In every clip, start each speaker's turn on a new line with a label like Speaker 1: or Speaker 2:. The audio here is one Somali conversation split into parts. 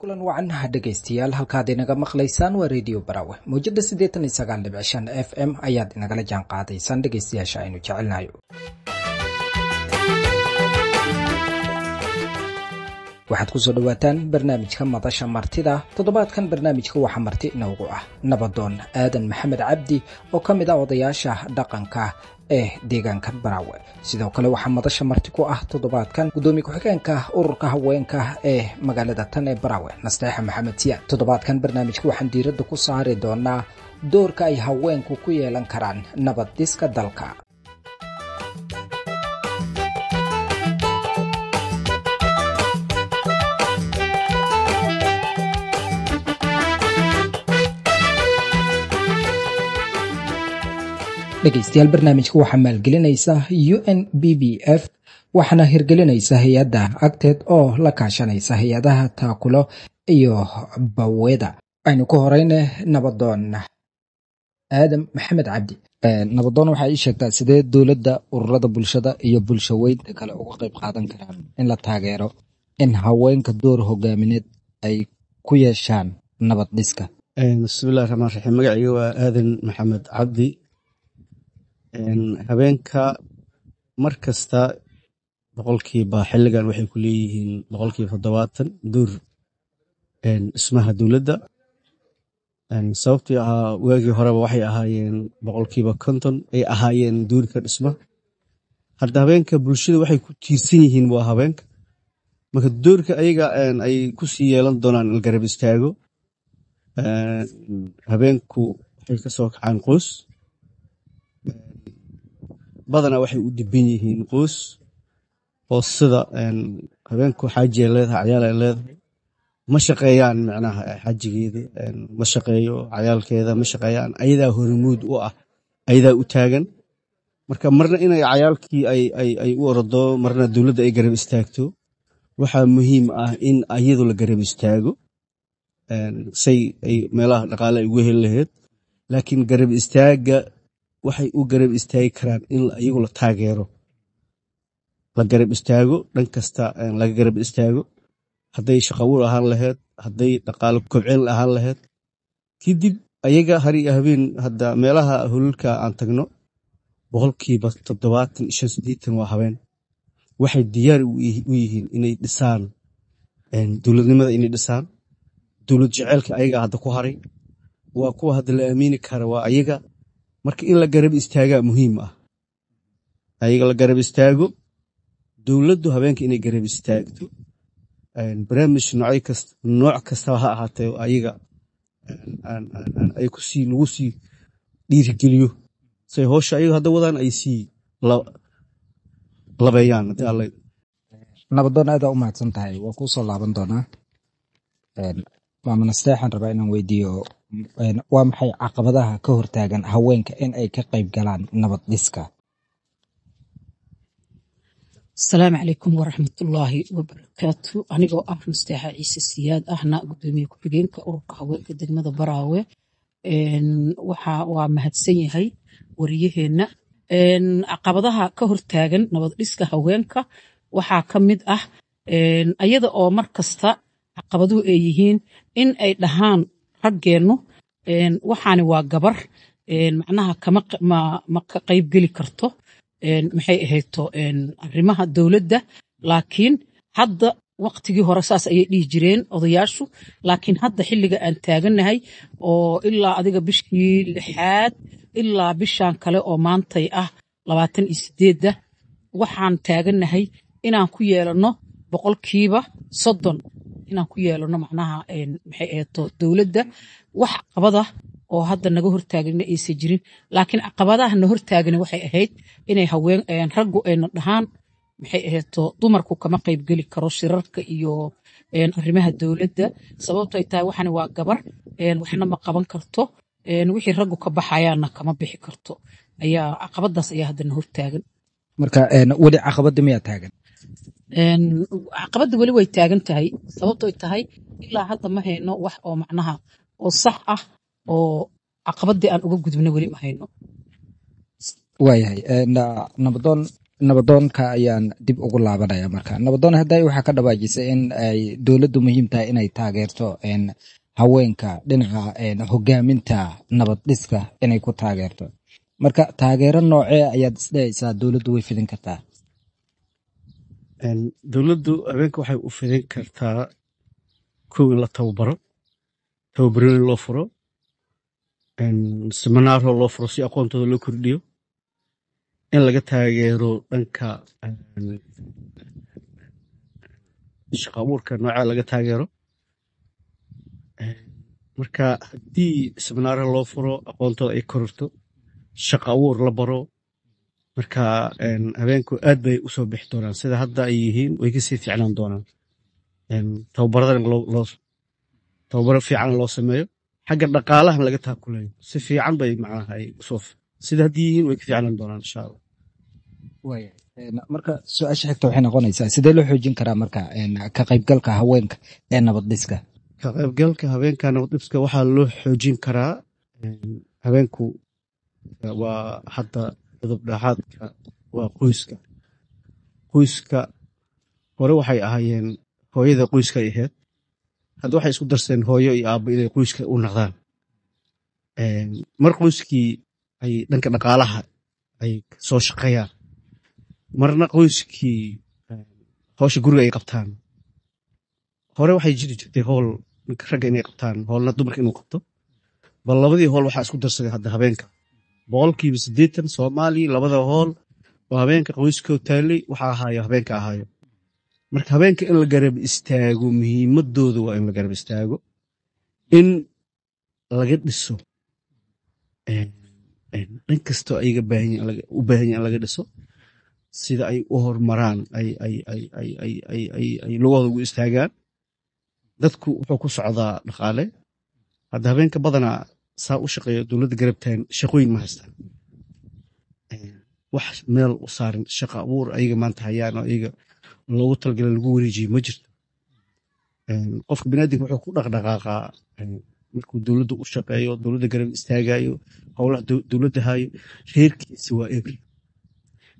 Speaker 1: kulan wacan dhegaystayaal halkaad inaga maqlaysaan waa radio Barawe mowjada 89.5 FM ayaad inagala jaan qaadaysaan dhegaystayaasha aynu jecelnayo. waxaad ku soo dhawaataan barnaamijka madasha martida. toddobaadkan barnaamijka waxa marti inoogu ah nabadoon aadan maxamed cabdi oo kamid ah odayaasha dhaqanka ee deegaanka Barawe. sidoo kale waxa madasha marti ku ah toddobaadkan gudoomiye ku-xigeenka ururka haweenka ee magaalada tan ee Barawe Nasteexa Maxamed Siyaad. toddobaadkan barnaamijka waxaan diiradda ku saari doonaa doorka ay haweenku ku yeelan karaan nabad dhiska dalka. dhegaystayaal barnaamijka waxaa maalgelinaysa UNBBF waxaana hirgelinaysa hay-adda agteed oo la kaashanaysa hay-adaha taakulo iyo baweda. aynu ku horeyne nabadoon aadan maxamed cabdi. nabadoon waxaa ii sheegtaa sidee dowladda ururada bulshada iyo bulshaweynta kale uga qayb qaadan karaan in la taageero in haweenka door hogaamineed ay ku yeeshaan nabad dhiska.
Speaker 2: bismillahi raxmaan raxiim. magacayga waa aadan maxamed cabdi. habeenka mar kasta boqolkiiba xilligan waxay ku leeyihiin 70% door dhismaha dowladda. sababtii ahaa waagii horeba waxay ahaayeen 50% ay ahaayeen doorka dhismaha. hadda habeenka bulshada waxay ku tiirsan yihiin waa habeenka, marka doorka ayaga ay ku sii yeelan doonaan in garab istaago. habeenku waxay ka soo kacaan qoys, badanaa waxay u diban yihiin qoys oo sida habeenku xaaji ay leedahay, cayaal ay leedahay, ma shaqeeyaan. macnaha xaajigeeda ma shaqeeyo, cayaalkeeda ma shaqeeyaan, ayadaa hormuud u ah, ayadaa u taagan. marka marna inay cayaalkii ay u ordo, marna dowladda ay garab istaagto. waxaa muhiim ah in ayadu la garab istaago say ay meelaha dhaqaale ay ugu heli lahayd. laakiin garab istaaga waxay u garab istaagi karaan in iyagu la taageero, la garab istaago, dhan kasta laga garab istaago. hadday shaqo abuur ahaan lahayd, hadday dhaqaale kobcin ahaan lahayd, kadib ayaga hari iyo habeen hadda meelaha hululka aan tagno 70% waa habeen. waxay diyaar u yihiin inay dhisaan dowladnimada, inay dhisaan dowlad jaceylka. ayaga hadda ku haray waa kuwa hadda la aamini kara, waa ayaga. marka in la garab istaagaa muhiim ah, ayaga la garab istaago, dowladdu habeenka inay garab istaagto. barnaamij nooc kastaba ha ahaatee ayaga ay lagu sii dhiirigeliyo say howsha ayaga hadda wadaan ay sii labeeyaan.
Speaker 1: nabadoon aad u mahadsan tahay, waa kuu soo laaban doonaa. maama Nasteexan rabaa inaan weydiiyo waa maxay caqabadaha ka hortaagan haweenka in ay ka qayb galaan nabad dhiska?
Speaker 3: asalaamu calaykum waraxmatullaahi wabarakaatu. anigoo ah Nasteexa Ciise Siyaad ahna gudoomiye ku-xigeenka ururka haweenka degmada Barawe. waa mahadsan yahay wariyaheenna. caqabadaha ka hortaagan nabad dhiska haweenka waxaa ka mid ah ayada oo mar kasta caqabaduhu ay yihiin in ay dhahaan raggeennu waxaani waa gabar, macnaha ma ka qayb geli karto maxay ahayto arrimaha dowladda. laakiin hadda waqtigii hore saas ayay dhihi jireen odayaashu, laakiin hadda xilliga aan taagannahay oo ilaa adiga bishii 6 ilaa bishan kale oo maantay ah 28 waxaan taagannahay inaan ku yeelano 30% inaan ku yeelano macnaha maxay ahayto dowladda. wax caqabada oo hadda naga hortaagna aysan jirin, laakiin caqabadaha na hortaagna waxay ahayd inay haween raggu ayna dhahaan maxay ahayto dumarku kama qayb geli karo shirarka iyo arrimaha dowladda, sababtoo ay tahay waxani waa gabar, waxna ma qaban karto, wixii raggu ka baxayaana kama bixi karto. caqabadaas ayaa hadda na hortaagan.
Speaker 1: marka weli caqabada miyaa taagan?
Speaker 3: caqabada weli way taagan tahay, sababtoo ay tahay ilaa hadda ma hayno wax oo macnaha oo sax ah oo caqabadii aan uga gudubna weli ma hayno.
Speaker 1: waayahay nabadoon nabadoonka ayaan dib ugu laabanaya marka nabadoon hadday waxaa ka dhawaajisay in ay dowladdu muhiim tahay inay taageerto haweenka dhinaca hogaaminta nabad dhiska inay ku taageerto marka taageero noocee ayaad isdhehaysaa dowladdu way fidin kartaa
Speaker 2: dowladdu haweenka waxay u fidin kartaa kow in la tababarooyin loo furo seminaaro loo furo si aqoontooda loo kordhiyo in laga taageero dhanka shaqa abuurka noocaa laga taageero marka haddii seminaaro loo furo aqoontooda ay kororto shaqa abuur la baro marka haweenku aad bay usoo bixi doonaan sida hadda ay yihiin way kasii fiicnaan doonaan tababaro fiican loo sameeyo xagga dhaqaalahan laga taakulayo si fiican bay macnaha ay usoo sida haddii yihiin way ka fiicnaan doonaan insha allah
Speaker 1: marka su-aasha xigta waxay noqonaysaa sidee loo xoojin karaa marka ka qaybgalka haweenka ee nabad dhiska
Speaker 2: ka qaybgalka haweenka nabad dhiska waxaa loo xoojin karaa haweenku waa hadda cudub dhaxaadka waa qoyska hore waxay ahaayeen hooyada qoyska ay ahayd hadda waxay isku darseen hooyo iyo aabbo inay qoyska u naqdaan mar qoyskii ay dhanka dhaqaalaha ay soo shaqeeyaan marna qoyskii howsha guriga ay qabtaan hore waxay jiri jirtay howl ragga inay qabtaan howlna dumarka inuu qabto bal labadii howl waxaa isku darsaday hadda habeenka 80% Soomaali labada howl oo habeenka qoyska taalay waxa ahaayo habeenka ahaayo marka habeenka in la garab istaago muhiimadooda waa in la garab istaago in laga dhiso dhan kastoo ay u baahan yihiin laga dhiso sida ay u horumaraan ay lugooda ugu istaagaan dadku wuxuu ku socdaa dhaqaale hadda habeenka badanaa saa u shaqeeyo dowladda garabtaan shaqooyin ma haystaan wax meel u saarin shaqa abuur ayaga maanta hayaan oo ayaga loogu talagalay lagu wareejiyo ma jirto qofka biniaadamka wuxuu ku dhaqdhaqaaqaa markuu dowladda u shaqeeyo dowladda garab istaagayo howlaha dowladda hayo reerkiisa waa eber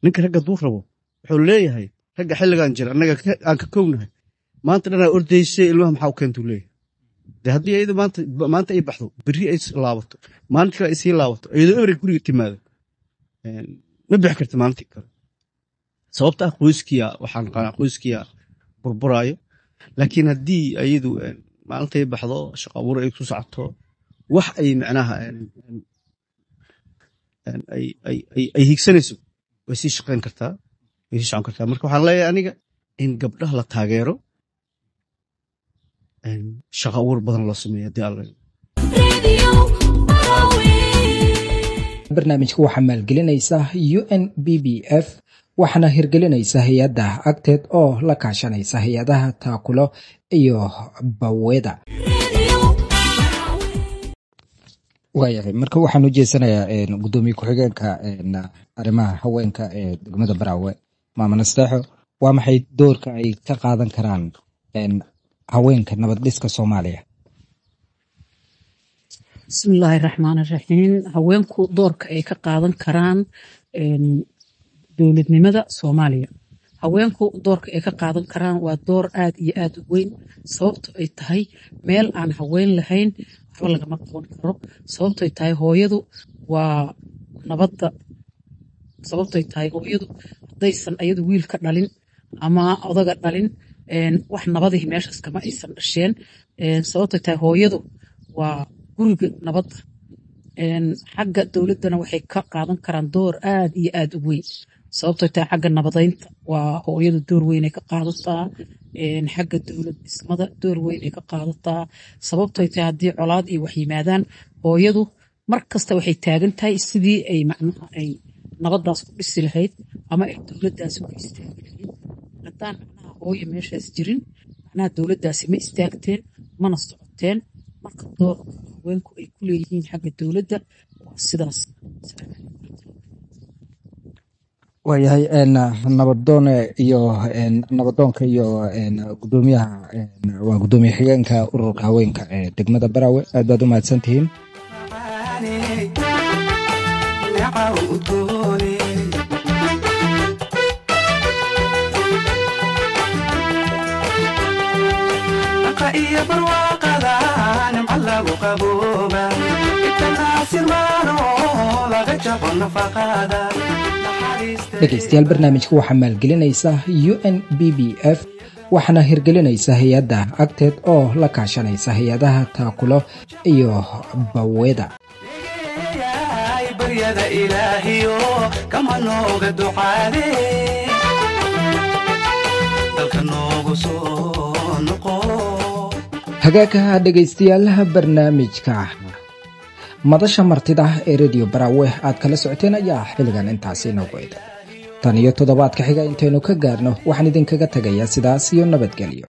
Speaker 2: ninka ragga duu rabo wuxuu leeyahay ragga xilligan jira annaga aan ka koognahay maanta dhanaa ordaysay ilmaha maxaa u keentuu leeyahay de haddii ayada maanta ay baxdo berri ay laabato maalinta kale ay sii laabato ayadoo ebrey guriga timaado ma bixi karta maalintii kale sababta ah waxaan naqaanaa qoyskiya burburaayo laakiin haddii ayadu maalintay baxdo shaqo abuur ay ku socoto wax ay macnaha ay higsanayso way sii shaqayn kartaa way sii socon kartaa marka waxaan leeyahay aniga in gabdhaha la taageero shaqo abuur badan loo sameeyo haddii alla
Speaker 1: barnaamijka waxaa maalgelinaysa UNBBF waxaana hirgelinaysa hay-adda agteed oo la kaashanaysa hay-adaha taakulo iyo baweda waayahay marka waxaan u jeesanayaa gudoomiye ku-xigeenka arrimaha haweenka ee degmada Baraawe Maama Nasteexo waa maxay doorka ay ka qaadan karaan haweenka nabad dhiska Soomaaliya
Speaker 3: bismillaahi raxmaani raxiim haweenku doorka ay ka qaadan karaan dowladnimada Soomaaliya haweenku doorka ay ka qaadan karaan waa door aad iyo aad u weyn sababtoo ay tahay meel aan haween lahayn waxba lagama qaban karo sababtoo ay tahay hooyadu waa nabadda sababtoo ay tahay hooyadu haddaysan ayadu wiilka dhalin ama odaga dhalin wax nabadihi meeshaas kama aysan dhasheen sababtoo ay tahay hooyadu waa guriga nabadda xagga dowladdana waxay ka qaadan karaan door aad iyo aad u weyn sababtoo tahay xagga nabadeynta waa hooyadu door weyn ay ka qaadataa xagga dowlad dhismada door weyn ay ka qaadataa sababtoo tahay haddii colaad iyo wax yimaadaan hooyadu mar kasta waxay taagan tahay sidii ay macnaha ay nabadaas ku dhisi lahayd ama ay dowladdaasi ku istaagi lahayd haddaan macnaha hooyo meeshaas jirin macnaha dowladdaasi ma istaagteen mana socoteen marka doorka haweenku ay ku leeyihiin xagga dowladda waa sidaas
Speaker 1: waayahay nabadoonka iyo gudoomiyaha waa gudoomiye xigeenka ururka haweenka ee degmada Baraawe aad baad u mahadsantihiin dhegaystayaal barnaamijka waxaa maalgelinaysa UNBBF waxaana hirgelinaysa hay-adda agteed oo la kaashanaysa hay-adaha taakulo iyo baweda. hagaagaha dhegaystayaal barnaamijka madasha martida ee Radio Barawe aad kala socoteen ayaa xiligan intaasi noogu eeday tan iyo toddobaadka xiga intaynu ka gaarno waxaan idinkaga tagayaa sidaas iyo nabadgelyo.